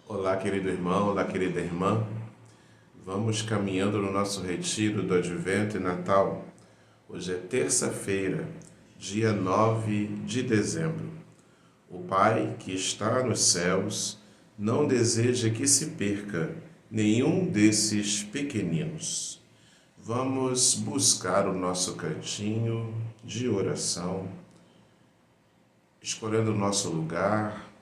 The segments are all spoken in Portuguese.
Olá, querido irmão, olá, querida irmã. Vamos caminhando no nosso retiro do Advento e Natal. Hoje é terça-feira, dia 9 de dezembro. O Pai que está nos céus não deseja que se perca nenhum desses pequeninos. Vamos buscar o nosso cantinho de oração, escolhendo o nosso lugar,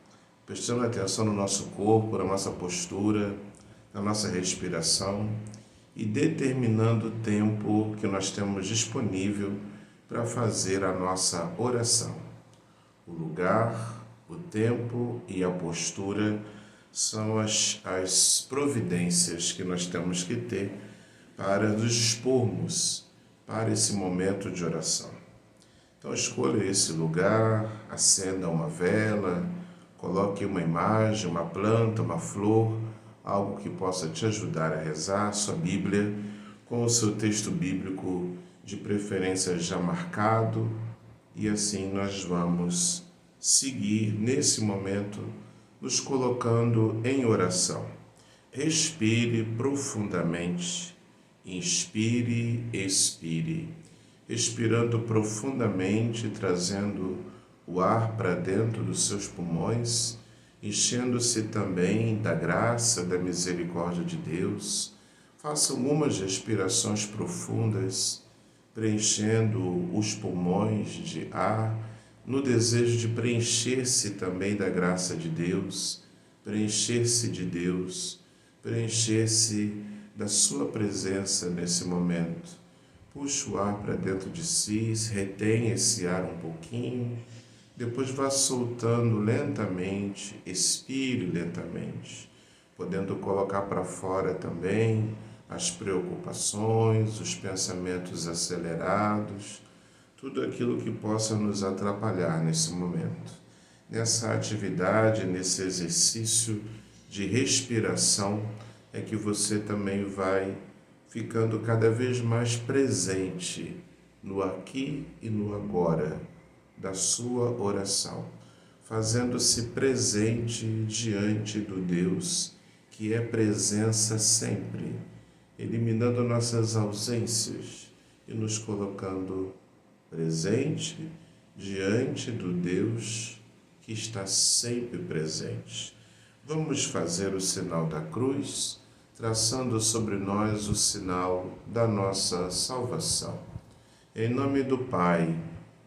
prestando atenção no nosso corpo, na nossa postura, na nossa respiração e determinando o tempo que nós temos disponível para fazer a nossa oração. O lugar, o tempo e a postura são as providências que nós temos que ter para nos dispormos para esse momento de oração. Então escolha esse lugar, acenda uma vela, coloque uma imagem, uma planta, uma flor, algo que possa te ajudar a rezar sua Bíblia, com o seu texto bíblico de preferência já marcado, e assim nós vamos seguir nesse momento, nos colocando em oração. Respire profundamente, inspire, expire, expirando profundamente, trazendo o ar para dentro dos seus pulmões, enchendo-se também da graça, da misericórdia de Deus. Faça algumas respirações profundas, preenchendo os pulmões de ar, no desejo de preencher-se também da graça de Deus, preencher-se de Deus, preencher-se da sua presença nesse momento. Puxe o ar para dentro de si, retenha esse ar um pouquinho, depois vá soltando lentamente, expire lentamente, podendo colocar para fora também as preocupações, os pensamentos acelerados, tudo aquilo que possa nos atrapalhar nesse momento. Nessa atividade, nesse exercício de respiração, é que você também vai ficando cada vez mais presente no aqui e no agora da sua oração, fazendo-se presente diante do Deus que é presença sempre, eliminando nossas ausências e nos colocando presente diante do Deus que está sempre presente. Vamos fazer o sinal da cruz, traçando sobre nós o sinal da nossa salvação. Em nome do Pai,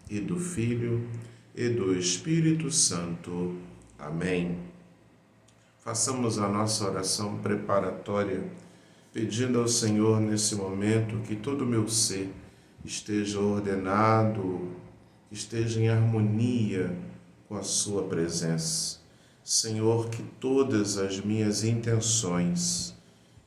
e do Filho, e do Espírito Santo. Amém. Façamos a nossa oração preparatória, pedindo ao Senhor nesse momento que todo o meu ser esteja ordenado, esteja em harmonia com a sua presença. Senhor, que todas as minhas intenções,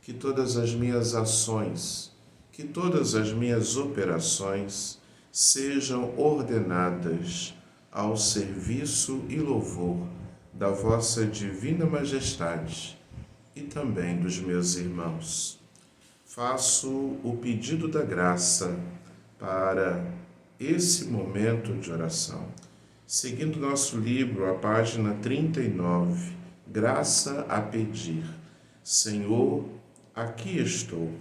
que todas as minhas ações, que todas as minhas operações sejam ordenadas ao serviço e louvor da vossa divina majestade e também dos meus irmãos. Faço o pedido da graça para esse momento de oração. Seguindo nosso livro, a página 39, Graça a pedir. Senhor, aqui estou.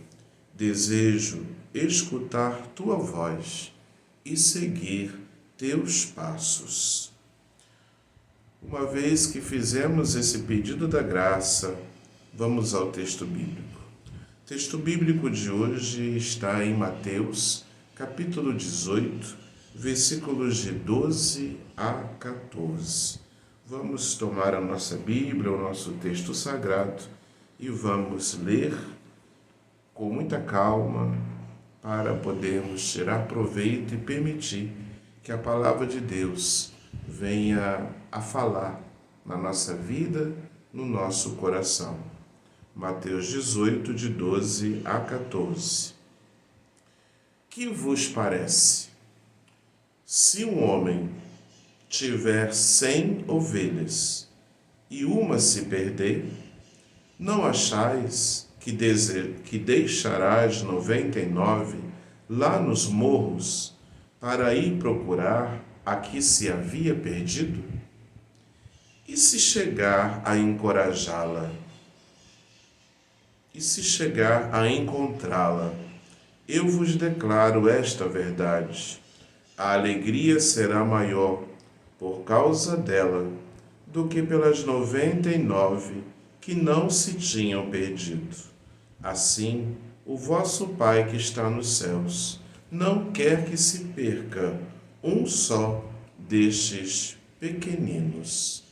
Desejo escutar tua voz e seguir teus passos. Uma vez que fizemos esse pedido da graça, vamos ao texto bíblico. O texto bíblico de hoje está em Mateus, capítulo 18, versículos de 12 a 14. Vamos tomar a nossa Bíblia, o nosso texto sagrado, e vamos ler com muita calma para podermos tirar proveito e permitir que a palavra de Deus venha a falar na nossa vida, no nosso coração. Mateus 18, de 12 a 14. Que vos parece? Se um homem tiver 100 ovelhas e uma se perder, não achais que deixarás 99 lá nos morros para ir procurar a que se havia perdido? E se chegar a encorajá-la? E se chegar a encontrá-la? Eu vos declaro esta verdade: a alegria será maior por causa dela do que pelas 99 que não se tinham perdido. Assim, o vosso Pai que está nos céus não quer que se perca um só destes pequeninos.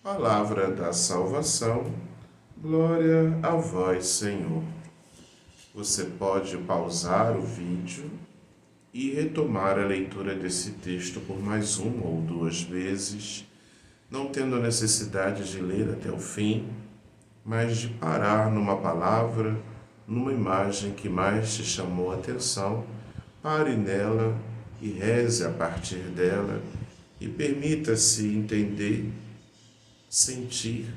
Palavra da salvação, glória a vós, Senhor. Você pode pausar o vídeo e retomar a leitura desse texto por mais uma ou duas vezes, não tendo a necessidade de ler até o fim, mas de parar numa palavra, numa imagem que mais te chamou a atenção, pare nela e reze a partir dela e permita-se entender, sentir,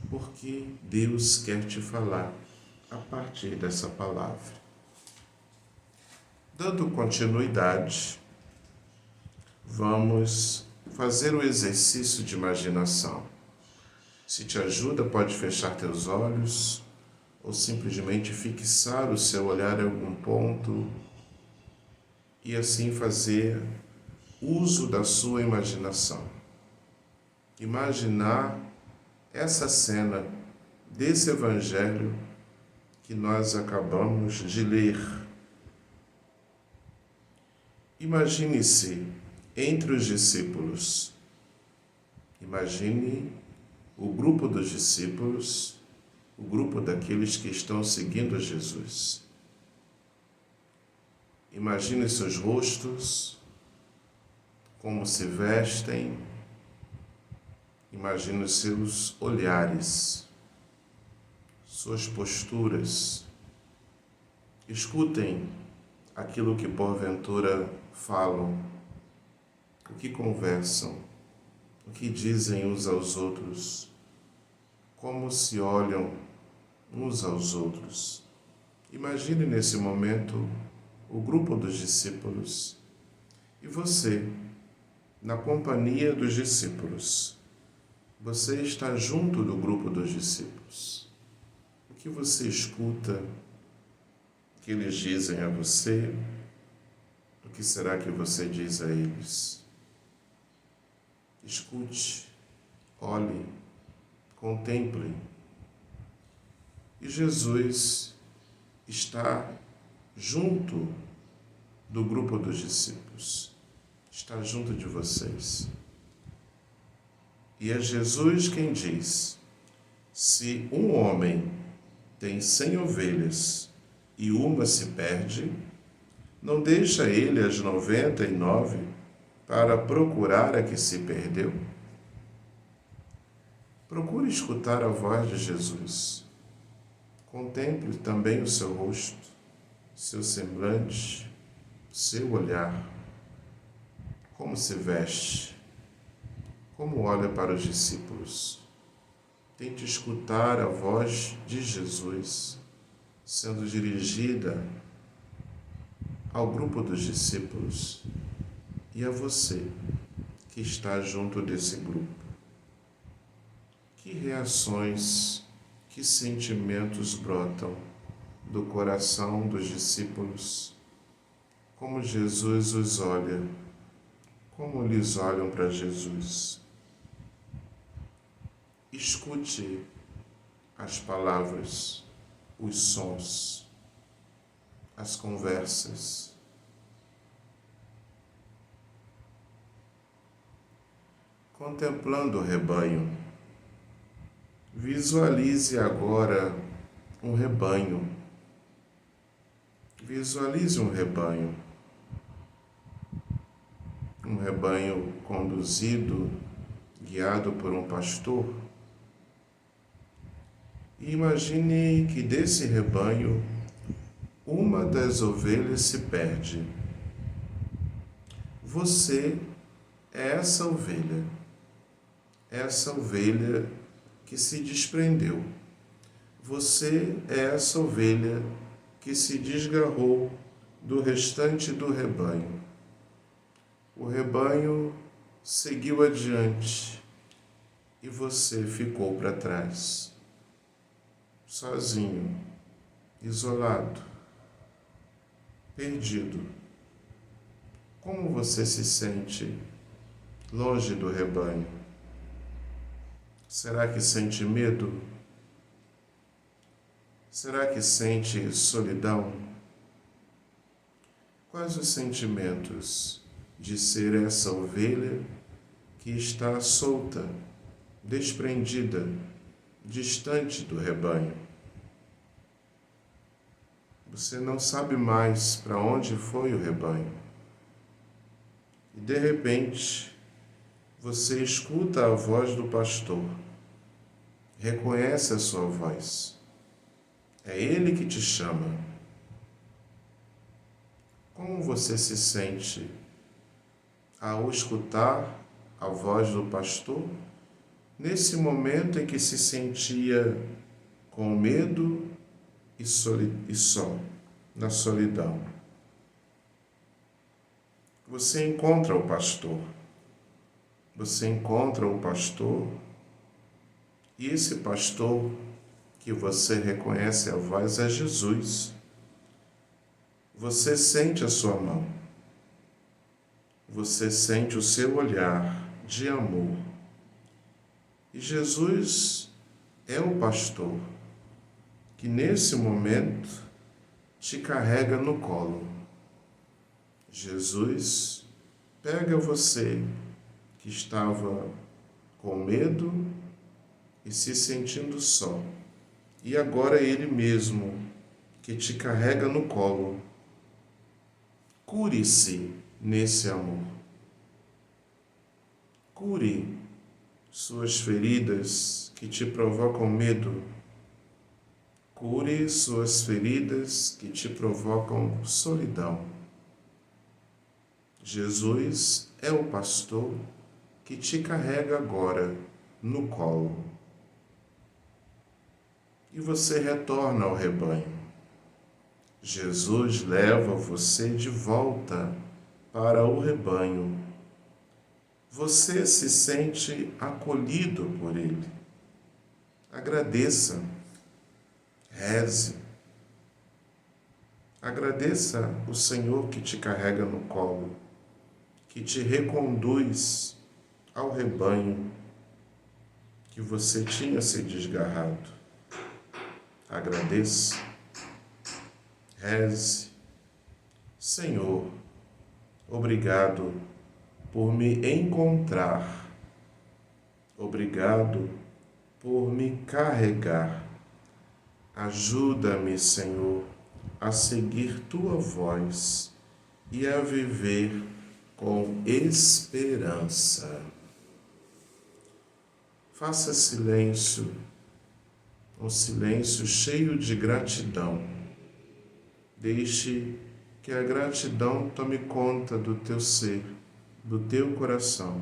porque Deus quer te falar a partir dessa palavra. Dando continuidade, vamos fazer o exercício de imaginação. Se te ajuda, pode fechar teus olhos ou simplesmente fixar o seu olhar em algum ponto e assim fazer uso da sua imaginação. Imaginar essa cena desse evangelho que nós acabamos de ler. Imagine-se entre os discípulos. Imagine o grupo dos discípulos, o grupo daqueles que estão seguindo a Jesus. Imagine seus rostos, como se vestem. Imagine os seus olhares, suas posturas. Escutem aquilo que porventura falam, o que conversam, o que dizem uns aos outros, como se olham uns aos outros. Imagine nesse momento o grupo dos discípulos e você, na companhia dos discípulos. Você está junto do grupo dos discípulos. O que você escuta? O que eles dizem a você? O que será que você diz a eles? Escute, olhe, contemple. E Jesus está junto do grupo dos discípulos. Está junto de vocês. E é Jesus quem diz: se um homem tem 100 ovelhas e uma se perde, não deixa ele as 99 para procurar a que se perdeu? Procure escutar a voz de Jesus. Contemple também o seu rosto, seu semblante, seu olhar. Como se veste? Como olha para os discípulos? Tente escutar a voz de Jesus sendo dirigida ao grupo dos discípulos e a você que está junto desse grupo. Que reações, que sentimentos brotam do coração dos discípulos? Como Jesus os olha? Como eles olham para Jesus? Escute as palavras, os sons, as conversas. Contemplando o rebanho, visualize agora um rebanho. Visualize um rebanho. Um rebanho conduzido, guiado por um pastor. E imagine que desse rebanho, uma das ovelhas se perde. Você é essa ovelha que se desprendeu. Você é essa ovelha que se desgarrou do restante do rebanho. O rebanho seguiu adiante e você ficou para trás, sozinho, isolado, perdido. Como você se sente longe do rebanho? Será que sente medo? Será que sente solidão? Quais os sentimentos de ser essa ovelha que está solta, desprendida, distante do rebanho? Você não sabe mais para onde foi o rebanho. E de repente, você escuta a voz do pastor, reconhece a sua voz. É ele que te chama. Como você se sente ao escutar a voz do pastor nesse momento em que se sentia com medo e só, na solidão? Você encontra o pastor. Você encontra o pastor e esse pastor que você reconhece a voz é Jesus. Você sente a sua mão. Você sente o seu olhar de amor. E Jesus é o pastor que nesse momento te carrega no colo. Jesus pega você que estava com medo e se sentindo só. E agora é Ele mesmo que te carrega no colo. Cure-se nesse amor. Cure suas feridas que te provocam medo. Cure suas feridas que te provocam solidão. Jesus é o pastor que te carrega agora no colo. E você retorna ao rebanho. Jesus leva você de volta para o rebanho. Você se sente acolhido por Ele. Agradeça, reze. Agradeça o Senhor que te carrega no colo, que te reconduz ao rebanho que você tinha se desgarrado. Agradeça, reze. Senhor, obrigado por me encontrar. Obrigado por me carregar. Ajuda-me, Senhor, a seguir Tua voz e a viver com esperança. Faça silêncio, um silêncio cheio de gratidão. Deixe que a gratidão tome conta do teu ser, do teu coração.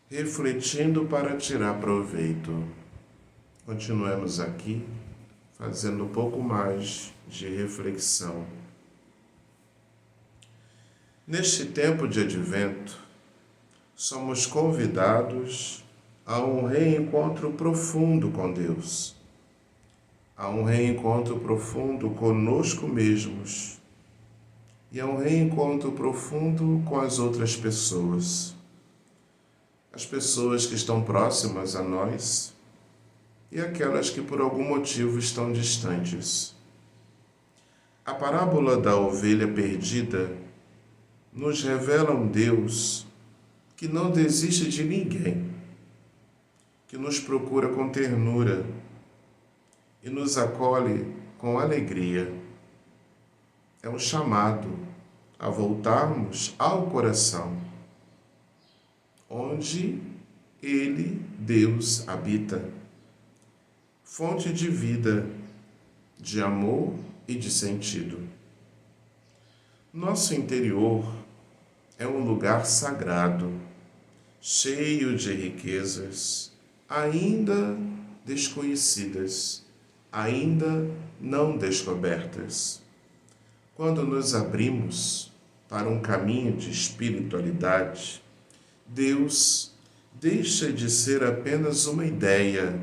Refletindo para tirar proveito. Continuemos aqui, fazendo um pouco mais de reflexão. Neste tempo de advento, somos convidados a um reencontro profundo com Deus, a um reencontro profundo conosco mesmos e a um reencontro profundo com as outras pessoas. As pessoas que estão próximas a nós e aquelas que por algum motivo estão distantes. A parábola da ovelha perdida nos revela um Deus que não desiste de ninguém, que nos procura com ternura e nos acolhe com alegria. É um chamado a voltarmos ao coração, onde Ele, Deus, habita, fonte de vida, de amor e de sentido. Nosso interior é um lugar sagrado, cheio de riquezas, ainda desconhecidas, ainda não descobertas. Quando nos abrimos para um caminho de espiritualidade, Deus deixa de ser apenas uma ideia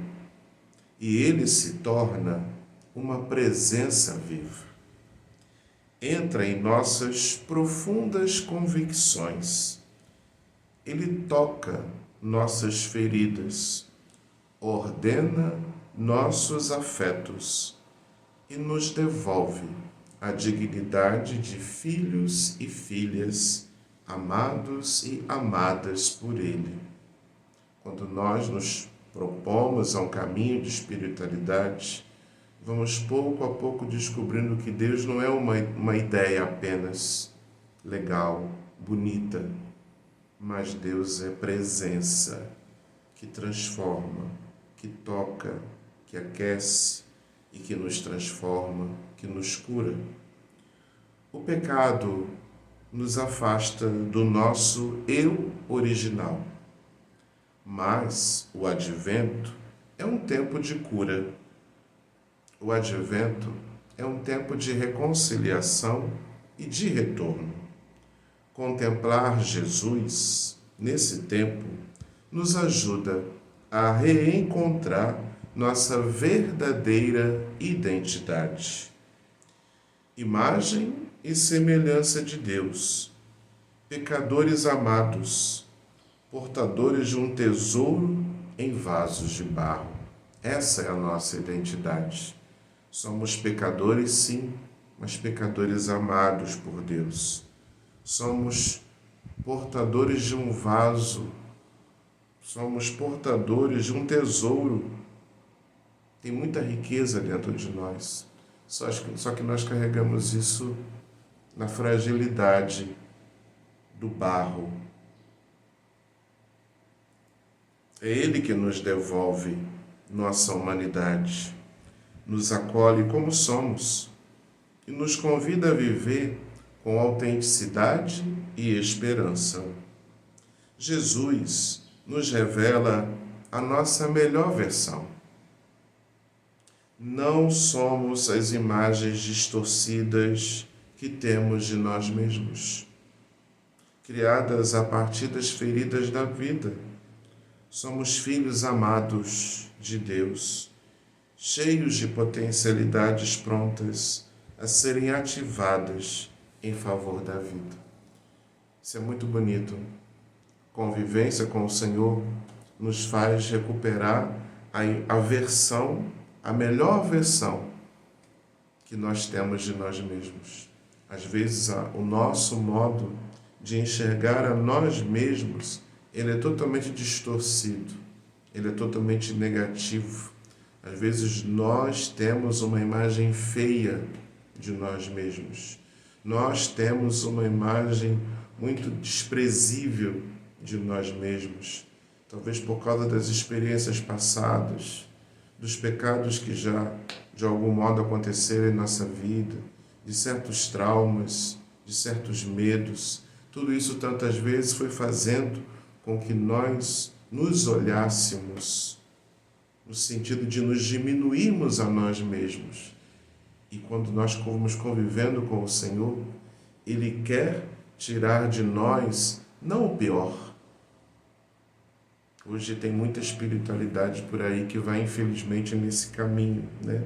e ele se torna uma presença viva. Entra em nossas profundas convicções. Ele toca nossas feridas, ordena nossos afetos e nos devolve a dignidade de filhos e filhas amados e amadas por Ele. Quando nós nos propomos a um caminho de espiritualidade, vamos pouco a pouco descobrindo que Deus não é uma ideia apenas legal, bonita, mas Deus é presença que transforma, que toca, que aquece e que nos transforma, que nos cura. O pecado nos afasta do nosso eu original, mas o advento é um tempo de cura. O advento é um tempo de reconciliação e de retorno. Contemplar Jesus nesse tempo nos ajuda a reencontrar nossa verdadeira identidade. Imagem e semelhança de Deus, pecadores amados, portadores de um tesouro em vasos de barro. Essa é a nossa identidade. Somos pecadores, sim, mas pecadores amados por Deus. Somos portadores de um vaso, somos portadores de um tesouro. Tem muita riqueza dentro de nós, só que nós carregamos isso na fragilidade do barro. É Ele que nos devolve nossa humanidade, nos acolhe como somos e nos convida a viver com autenticidade e esperança. Jesus nos revela a nossa melhor versão. Não somos as imagens distorcidas que temos de nós mesmos, criadas a partir das feridas da vida. Somos filhos amados de Deus, cheios de potencialidades prontas a serem ativadas em favor da vida. Isso é muito bonito. Convivência com o Senhor nos faz recuperar a versão, a melhor versão que nós temos de nós mesmos. Às vezes, o nosso modo de enxergar a nós mesmos, ele é totalmente distorcido, ele é totalmente negativo. Às vezes, nós temos uma imagem feia de nós mesmos. Nós temos uma imagem muito desprezível de nós mesmos, talvez por causa das experiências passadas, dos pecados que já de algum modo aconteceram em nossa vida, de certos traumas, de certos medos. Tudo isso tantas vezes foi fazendo com que nós nos olhássemos no sentido de nos diminuirmos a nós mesmos. E quando nós vamos convivendo com o Senhor, Ele quer tirar de nós não o pior. Hoje tem muita espiritualidade por aí que vai, infelizmente, nesse caminho, né?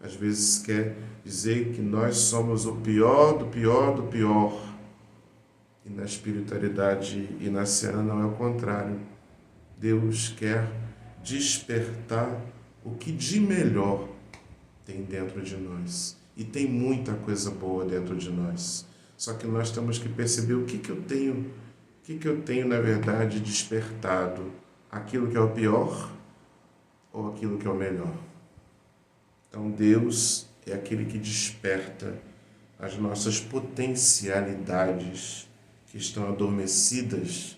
Às vezes quer dizer que nós somos o pior do pior do pior. E na espiritualidade inaciana é o contrário. Deus quer despertar o que de melhor tem dentro de nós. E tem muita coisa boa dentro de nós. Só que nós temos que perceber o que eu tenho, na verdade, despertado. Aquilo que é o pior ou aquilo que é o melhor. Então Deus é aquele que desperta as nossas potencialidades que estão adormecidas.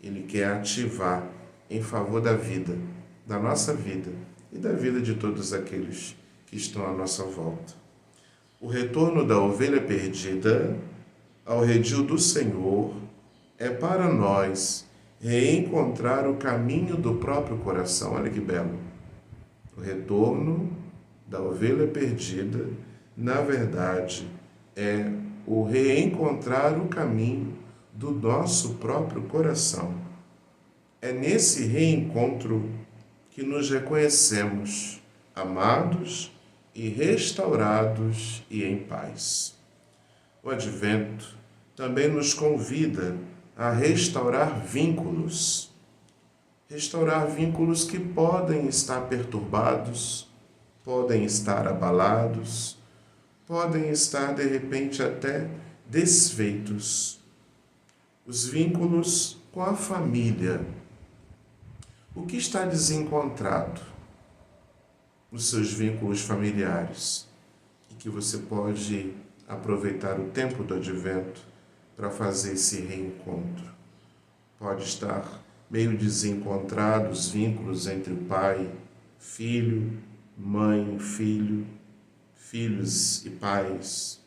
Ele quer ativar em favor da vida, da nossa vida e da vida de todos aqueles que estão à nossa volta. O retorno da ovelha perdida ao redil do Senhor é para nós reencontrar o caminho do próprio coração. Olha que belo. O retorno da ovelha perdida, na verdade, é o reencontrar o caminho do nosso próprio coração. É nesse reencontro que nos reconhecemos amados e restaurados e em paz. O Advento também nos convida a restaurar vínculos. Restaurar vínculos que podem estar perturbados, podem estar abalados, podem estar de repente até desfeitos. Os vínculos com a família. O que está desencontrado nos seus vínculos familiares e que você pode aproveitar o tempo do Advento para fazer esse reencontro? Pode estar meio desencontrado os vínculos entre o pai, filho, mãe, filho, filhos e pais.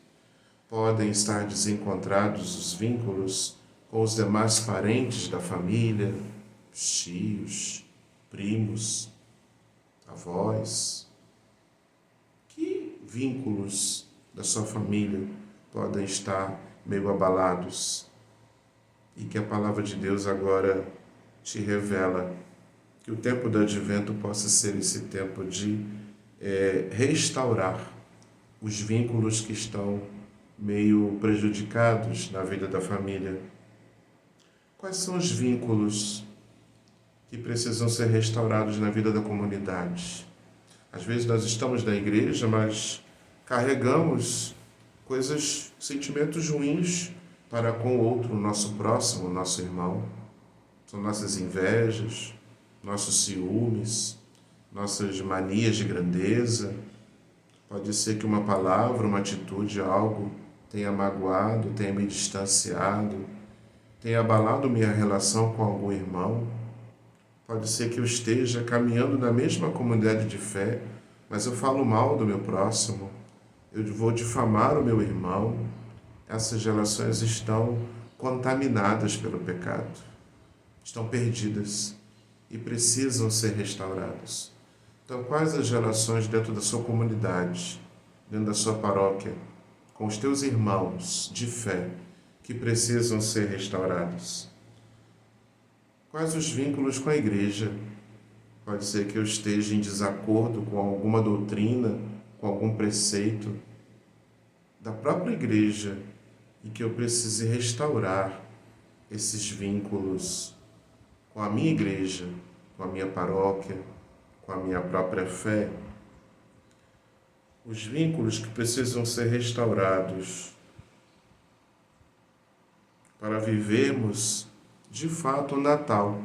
Podem estar desencontrados os vínculos com os demais parentes da família, tios, primos, avós. Que vínculos da sua família podem estar meio abalados? E que a palavra de Deus agora te revela que o tempo do Advento possa ser esse tempo de restaurar os vínculos que estão meio prejudicados na vida da família. Quais são os vínculos que precisam ser restaurados na vida da comunidade? Às vezes nós estamos na igreja, mas carregamos coisas, sentimentos ruins para com o outro, o nosso próximo, o nosso irmão. São nossas invejas, nossos ciúmes, nossas manias de grandeza. Pode ser que uma palavra, uma atitude, algo tenha magoado, tenha me distanciado, tenha abalado minha relação com algum irmão. Pode ser que eu esteja caminhando na mesma comunidade de fé, mas eu falo mal do meu próximo, eu vou difamar o meu irmão. Essas relações estão contaminadas pelo pecado, estão perdidas e precisam ser restauradas. Então, quais as relações dentro da sua comunidade, dentro da sua paróquia, com os teus irmãos de fé que precisam ser restaurados? Quais os vínculos com a igreja? Pode ser que eu esteja em desacordo com alguma doutrina, com algum preceito da própria igreja e que eu precise restaurar esses vínculos com a minha igreja, com a minha paróquia, com a minha própria fé. Os vínculos que precisam ser restaurados para vivermos de fato o Natal,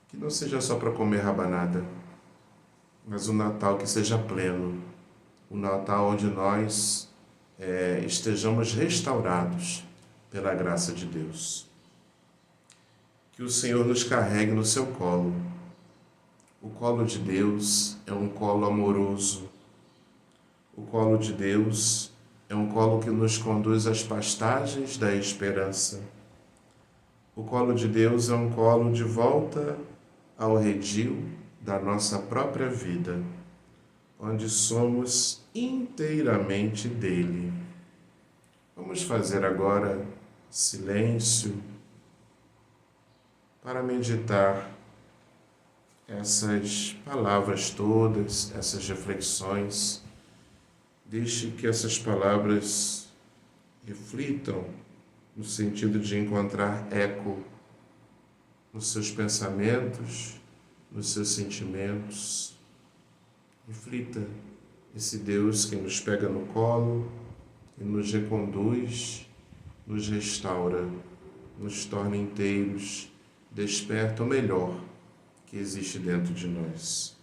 que não seja só para comer rabanada, mas um Natal que seja pleno, um Natal onde nós estejamos restaurados pela graça de Deus. Que o Senhor nos carregue no seu colo. O colo de Deus é um colo amoroso. O colo de Deus é um colo que nos conduz às pastagens da esperança. O colo de Deus é um colo de volta ao redil da nossa própria vida, onde somos inteiramente dele. Vamos fazer agora silêncio para meditar essas palavras todas, essas reflexões. Deixe que essas palavras reflitam no sentido de encontrar eco nos seus pensamentos, nos seus sentimentos. Reflita esse Deus que nos pega no colo e nos reconduz, nos restaura, nos torna inteiros, desperta o melhor que existe dentro de nós.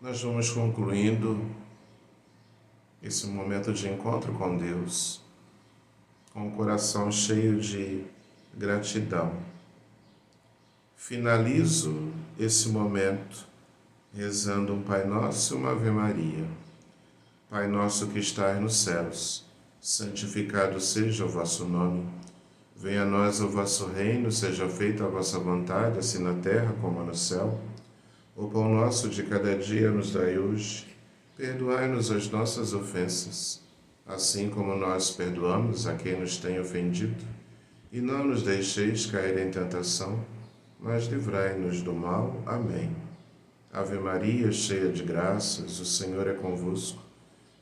nós vamos concluindo esse momento de encontro com Deus, com o coração cheio de gratidão. Finalizo esse momento rezando um Pai Nosso e uma Ave Maria. Pai nosso que estais nos céus, santificado seja o vosso nome. Venha a nós o vosso reino, seja feita a vossa vontade, assim na terra como no céu. O pão nosso de cada dia nos dai hoje. Perdoai-nos as nossas ofensas, assim como nós perdoamos a quem nos tem ofendido. E não nos deixeis cair em tentação, mas livrai-nos do mal. Amém. Ave Maria, cheia de graças, o Senhor é convosco.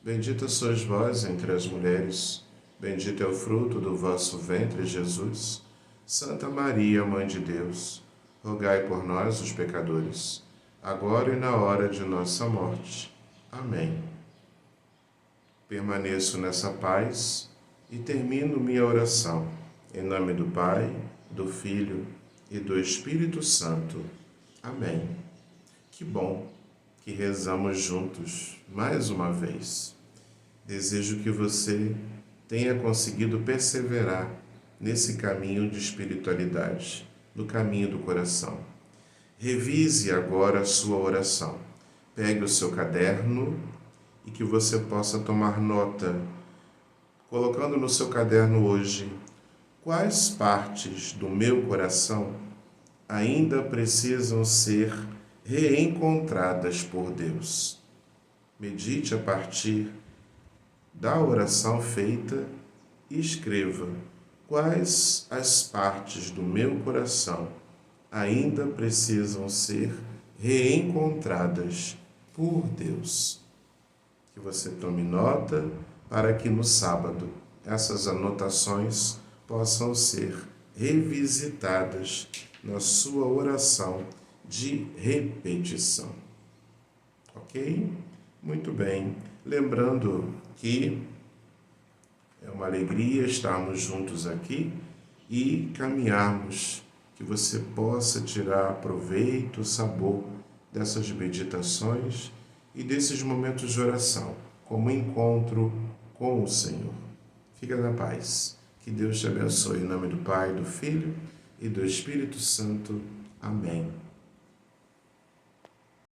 Bendita sois vós entre as mulheres, bendito é o fruto do vosso ventre, Jesus. Santa Maria, Mãe de Deus, rogai por nós, os pecadores, agora e na hora de nossa morte. Amém. Permaneço nessa paz e termino minha oração. Em nome do Pai, do Filho e do Espírito Santo. Amém. Que bom que rezamos juntos mais uma vez. Desejo que você tenha conseguido perseverar nesse caminho de espiritualidade, no caminho do coração. Revise agora a sua oração. Pegue o seu caderno e que você possa tomar nota, colocando no seu caderno hoje quais partes do meu coração ainda precisam ser reencontradas por Deus. Medite a partir da oração feita e escreva quais as partes do meu coração ainda precisam ser reencontradas por Deus. Que você tome nota para que no sábado essas anotações possam ser revisitadas na sua oração de repetição. Ok? Muito bem. Lembrando que é uma alegria estarmos juntos aqui e caminharmos, que você possa tirar proveito, sabor dessas meditações e desses momentos de oração, como encontro com o Senhor. Fica na paz. Que Deus te abençoe. Em nome do Pai, do Filho e do Espírito Santo. Amém.